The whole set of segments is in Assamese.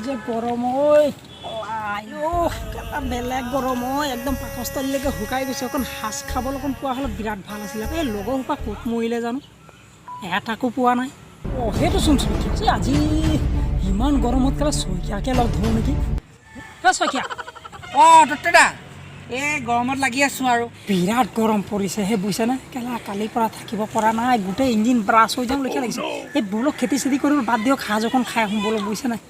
যে গৰম ঐ আইও কেটা বেলেগ গৰম ঐ একদম পাকস্থলীলৈকে শুকাই গৈছে অকণ সাজ খাবলৈ অকণ পোৱা হ'লে বিৰাট ভাল আছিলে এই লগৰ সোপা ক'ত মৰিলে জানো এটাকো পোৱা নাই অঁ সেইটোচোন শইকীয়া আজি ইমান গৰমত কেলা শইকীয়াকে লগ ধৰোঁ নেকি শইকীয়া অঁ দত্তদা এই গৰমত লাগি আছোঁ আৰু বিৰাট গৰম পৰিছে সেই বুজিছেনে কেলা কালিৰ পৰা থাকিব পৰা নাই গোটেই ইঞ্জিন ব্ৰাছ হৈ যাওঁ লেখীয়া লাগিছে এই বলক খেতি চেতি কৰিব বাদ দিয়ক সাজ অকণ খাই আহোঁ বলক বুজিছে নাই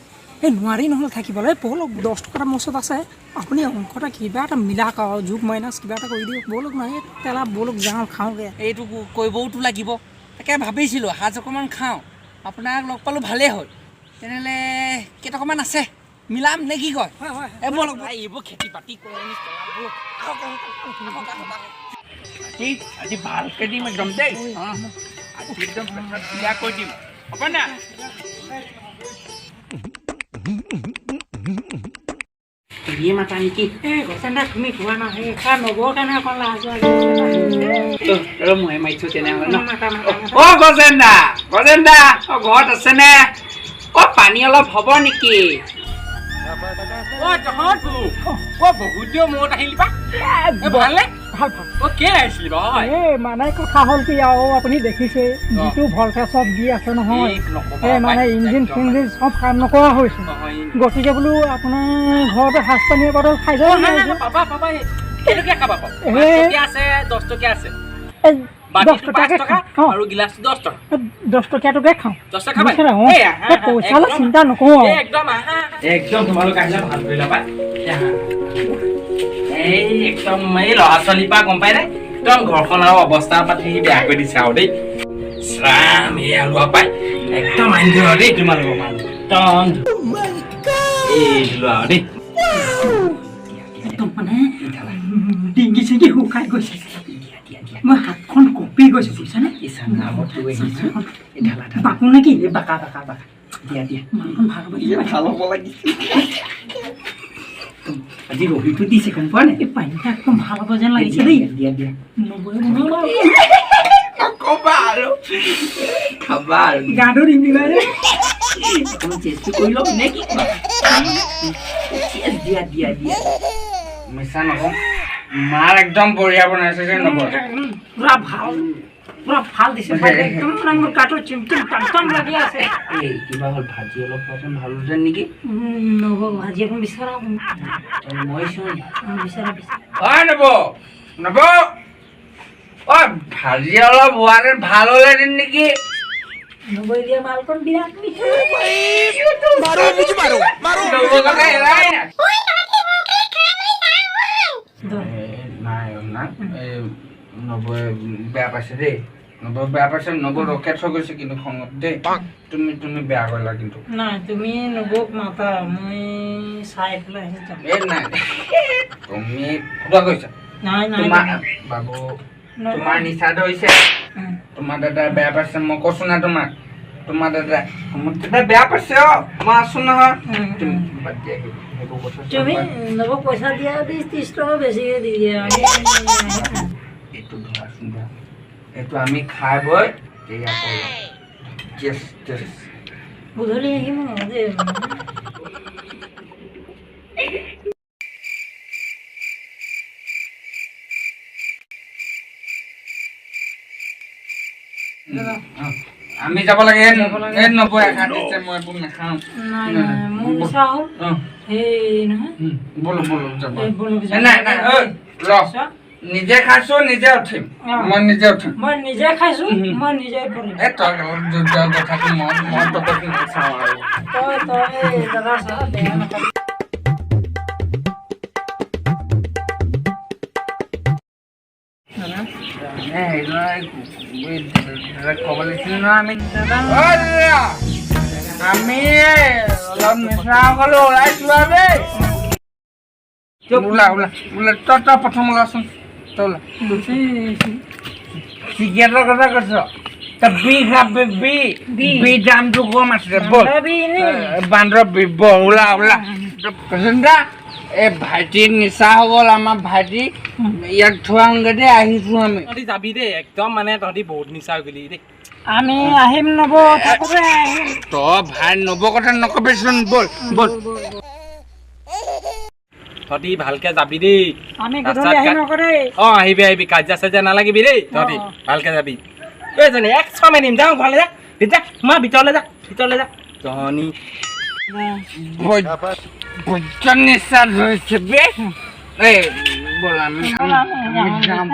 এই নোৱাৰি নহ'লে থাকিবলৈ এই বলক 10 টকা মোৰ ওচৰত আছে আপুনি অংকটা কিবা এটা মিলাক আৰু যোগ মাইনাছ কিবা এটা কৰি দিয়ক বলক নাই তেলা বলক যাওঁ খাওঁগৈ এইটো কৰিবওতো লাগিব তাকে ভাবিছিলোঁ সাজ অকণমান খাওঁ আপোনাক লগ পালোঁ ভালেই হ'ল তেনেহ'লে কেইটকামান আছে মিলাম নে কি কয় হয় হয় এই বলক এইবোৰ খেতি বাতি কৰি আজি ভালকৈ দিম একদম দেই আজি একদম ক্লিয়াৰ কৰি দিম হ'ব না হেৰিয়ে মাতা নেকি এই গছেন্দা তুমি কোৱা নাই সেই খা নবৰ কাৰণে অকণ লাজ মই মাৰিছোঁ তেনেহ'লে ন অ' গজেন্দা গজেন্দা অ' ঘৰত আছেনে অ' পানী অলপ হ'ব নেকি অ' তহঁত অ' বহুত দিন মূৰত আহিলি বা ভালনে ভাল ভাল অ' কেই আহিছিলি বা এই মানে কথা হ'ল কি আৰু আপুনি দেখিছে যিটো ভল্টেজত দি আছে নহয় এই মানে ইঞ্জিন চিঞ্জিন চব কাম নকৰা হৈছে গতিকে বোলো আপোনাৰ ঘৰতে সাজ পানীৰ বটল খাই যাব পাবা পাবা কেইটকীয়া খাবা পাব 5 টকীয়া আছে 10 টকীয়া আছে 10 টকাকে আৰু গিলাচ 10 টকা 10 টকীয়াটোকে খাওঁ 10 টকা খাবা পইচা অলপ চিন্তা নকৰোঁ একদম তোমালোক আহিলে ভাল কৰিলা পাই এই একদম এই ল'ৰা ছোৱালীৰ পৰা গম পাই নে একদম ঘৰখন আৰু অৱস্থা পাতি বেয়া কৰি দিছে আৰু দেই শ্ৰাম এই আলুৱা পাই একদম আনি দিওঁ দেই তোমালোকৰ মানুহ একদম এই দিলোঁ আৰু দেই একদম মানে ডিংগি চিংগি শুকাই গৈছে মই হাতখন কঁপি গৈছে বুজিছানে বাকো নেকি বাকা বাকা বাকা দিয়া দিয়া মানুহখন ভাল হ'ব ভাল হ'ব লাগিছিল আজি ৰবিটো দিছে গম পোৱা নে এই পানীটা একদম ভাল হ'ব যেন লাগিছে দেই দিয়া দিয়া নক'বা আৰু খাবা আৰু গাটো নিমিলাই অকণমান চেষ্টা কৰি লওক নে কি দিয়া দিয়া দিয়া মিছা নকওঁ মাৰ একদম বঢ়িয়া বনাইছে যে নকয় পুৰা ভাল দিছে একদম মোৰ গাটো চিমচিম টান লাগি আছে এই কিবা হ'ল ভাজি অলপ পচন্দ ভাল হৈছে নেকি নব ভাজি এখন বিচাৰা মই চোন বিচাৰা অ' নব নব অ' ভাজি অলপ হোৱাতে ভাল হ'লেহেঁতেন নেকি নবৈ দিয়া মালকণ বিৰাট মিঠা নবৈ বেয়া পাইছে দেই নবৈ বেয়া পাইছে নবৈ ৰকেট হৈ গৈছে কিন্তু খঙত দেই তুমি বেয়া কৰিলা কিন্তু নাই তুমি নবৌক মাতা মই চাই পেলাই যাম এই নাই তুমি ফুটা কৈছা নাই নাই বাবু তোমাৰ নিচা ধৰিছে তোমাৰ দাদাই বেয়া পাইছে মই কৈছো না তোমাক তোমাৰ দাদাই বেয়া পাইছে অ' মই আছো নহয় তুমি নবৌক পইচা দিয়া 20-30 টকা বেছিকে দি দিয়া এইটো ধৰাচোন এইটো আমি খাই বৈ গধূলি আহিম আমি যাব লাগে নবৈ এখান দিছে মই একো নাখাওঁ মোৰ মিছা হ'ল সেই নহয় বলো বলো যাব নাই নাই ৰ নিজে খাইছো নিজে উঠিম মই নিজে উঠিম মই নিজে খাইছো মই নিজে কৰিম এই তই কথাটো মই তোক নাচাওঁ আৰু তই দাদা চা বেয়া নাপাবি ক'ব লাগিছিল নহয় আমি অলপ নিচা সকলো ওলাইছো দেই ওলা ওলা ওলা তই প্ৰথম ওলাচোন তই ওলা চিগাৰেটৰ কথা কৈছ তই বি দামটো কম আছিলে বল বান্দৰ ওলা ওলা কৈছা এই ভাইটিৰ নিচা হৈ গ'ল আমাৰ ভাইটি ইয়াক থোৱাংগে দেই আহিছো আমি তহঁতি যাবি দেই একদম মানে তহঁতি বহুত নিচা হৈ গ'লি দেই আমি আহিম নব থাকোঁতে আহিম। তই ভাই নব কথা নকবিচোন, বল বল তহঁতি ভালকে যাবি দেই। আমি গধূলি আহিম আকৌ দেই। অঁ আহিবি আহিবি, কাজিয়া চাজিয়া নালাগিবি দেই তহঁতি, ভালকে যাবি। এইজনী এক মেনিম যাওঁ ঘৰলৈ যা, যা মা ভিতৰলৈ যা, ভিতৰলৈ যা। জনী নিচা ধৰিছে বে। এই বল আমি যাম।